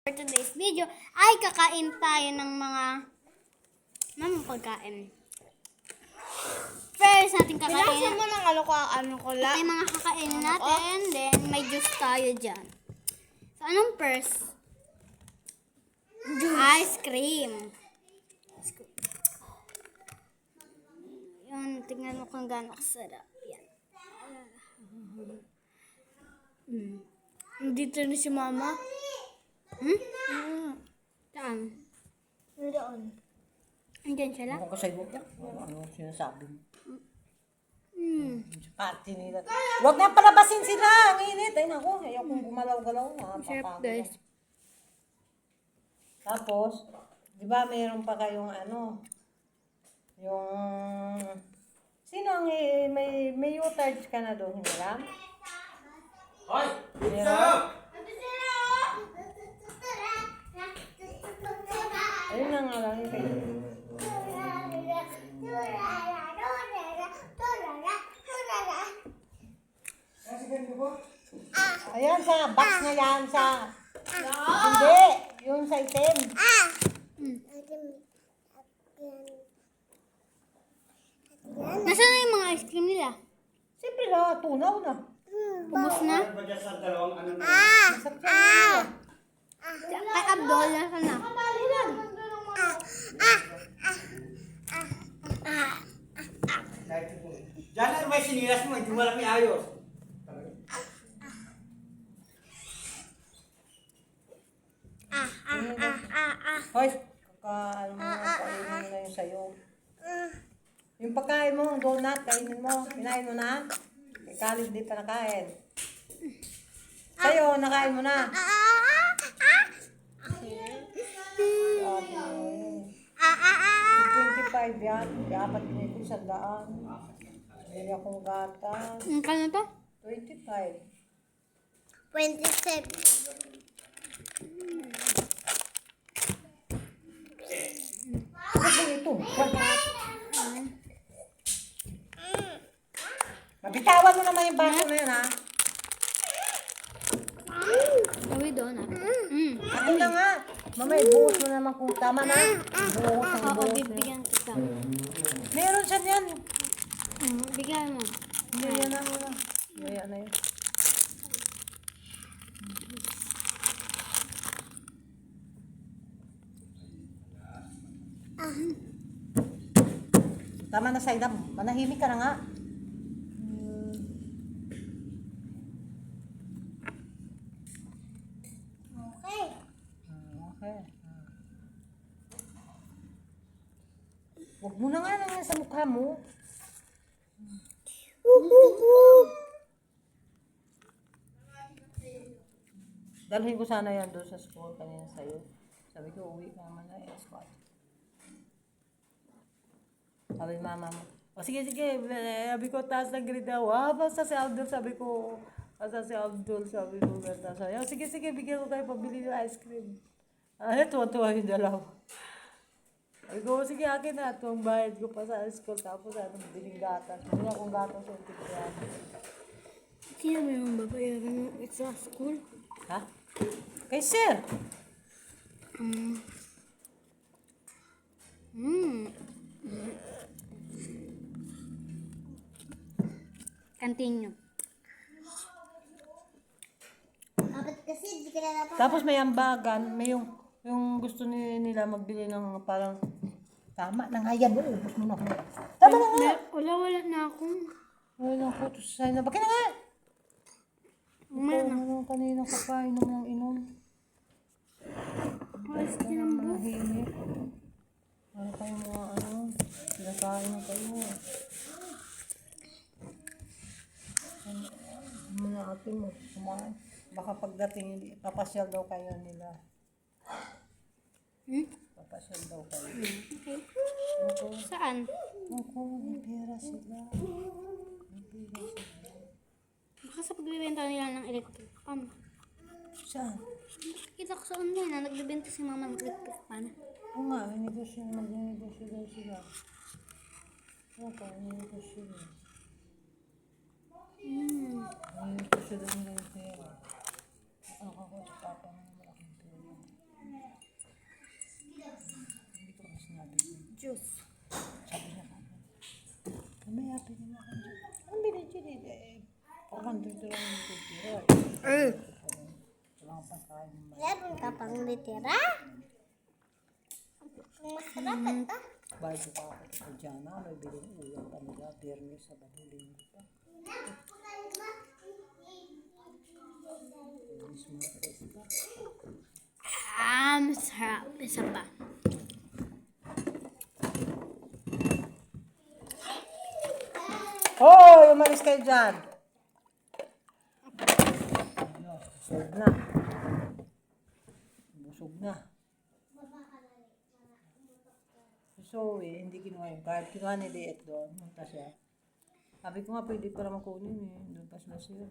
For today's video ay kakain tayo ng mga pagkain. First natin kakain. Pinasa mo ng ano ko Ito yung mga kakainin natin. Then may juice tayo dyan. So anong first? Juice. Ice cream. Yun, tingnan mo kung gaano kasarap. Yan. Dito na si mama. Saan? Doon. Andyan siya lang? Ako sa iyo, ano sinasabi mo? Party nila. Huwag na palabasin sila. Ang init. Ay naku, ayaw kong gumalaw-galaw. Sarap guys. Tapos, di ba mayroon pa kayong yung... Sino ang may U-tards ka na doon, hindi lang? Hoy! Meron? Ayun na nga lang. Ayan sa box na yan sa... Hindi, yung sa item. Nasaan na yung mga ice cream nila? Siyempre na, tunaw na. Ubus na? Ba dyan sa dalawang ano na? Masarap yan. Kay Abdol, nasaan na? Diyan na may sinilas mo, hindi mo alam yung ayos. Hoy, kakaano mo na, kainin mo na yung sayo. Yung pagkain mo, donut, kainin mo. Kinain mo na? Ikalit di pa nakain. Sayo, nakain mo na. Sabi mo, 25 yan. Dapat nito 100. Hindi akong gatas. Ang kano to? 25. 27. Ano ito? Mabitawan mo naman yung baso na yun, ha? Gawin doon ah. Ano na nga? Mamay, buhos mo naman kung tama na. Buhos ang Oo, buhos. bibigyan kita. Meron siya yan. Bigyan mo. Yan na muna. Yan na yun. Tama na, Saida. Manahimik ka na nga. Okay. Huwag mo na nga lang yan sa mukha mo. Dalhin ko sana yan doon sa school kanina sa'yo. Sabi ko, uwi ka naman na escort. Sabi mama mo, o sige, sabi ko, taas ng grade daw. Basta si Abdul, sabi ko, basta si Abdul, sabi ko, ganda sa'yo. Sige, bigyan ko kayo pabili ng ice cream. Tuwa-tuwa yung dalaw. Sabi ko, sige, akin na, itong bayad ko pa sa school, tapos biling gatas. Hindi akong gatas yung tigyan. Sino mo yung babayaran ng extra school? Ha? Kay sir. Continue. Dapat kasi di ka na dapat. Tapos may ambagan, may yung gusto nila magbili ng parang tama na nga yan, ubos mo na ako. Tama na nga. Wala na akong. Wala nang photo sa na. Bakit na nga? Ikaw naman kanina kakain ng inom. Alis Kaya manahimik. Para kayo mga pinakain na kayo. Mga ate mo, kumain. Baka pagdating, papasyal daw kayo nila. Papasyal daw kayo. Okay. Opo. Saan? Opo, may pera sila. May pera sila. Baka sa pagbibenta nila ng electric pan. Saan? Nakikita ko sa online na nagbibenta si mama ng electric pan. Oo nga, mag-negosyo daw sila. Opo, negosyo daw. Negosyo daw nila yung pera. Ako sa papa ng malaking pera. Meron ka pang litera? Ang masarap ito. Bago pa ako sa dyan, may biling ulam pa nila, Biyernes sa Baduling pa. Masarap. Isa pa. Hoy! Umalis kayo dyan! Ano, busog na. Busog na. So, hindi kinuha yung card. Kinuha ni Liet doon. Punta siya. Sabi ko nga, pwede para makunin eh. Doon pa sila siya.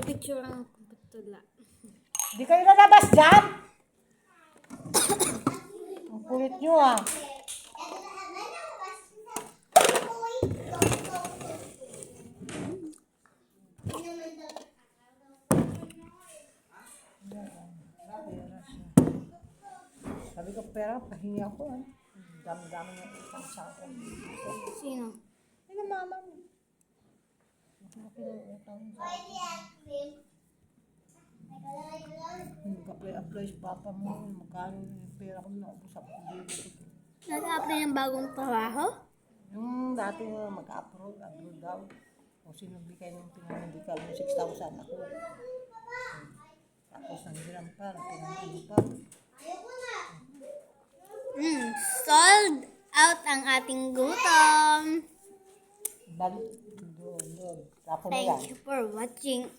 Picture ang putula. Hindi kayo lalabas dyan! Ang kulit nyo ah. Sabi ko, pera, pahingi ako ah. Dami-dami ng utang sa akin. Sino? Ay, na mama mo. Laki ng utang sa akin. Nag-apply sa papa mo. Magkano yung pera ko naubos ako. Nag-apply ng bagong trabaho? Yung dati mag-upload daw. Kung sino bigay ng pinamedical mo, 6,000 ako. Tapos nanghiram pa, pinamedical pa. Sold out ang ating gutom. Balik doon. Tapos na yan. Thank you for watching.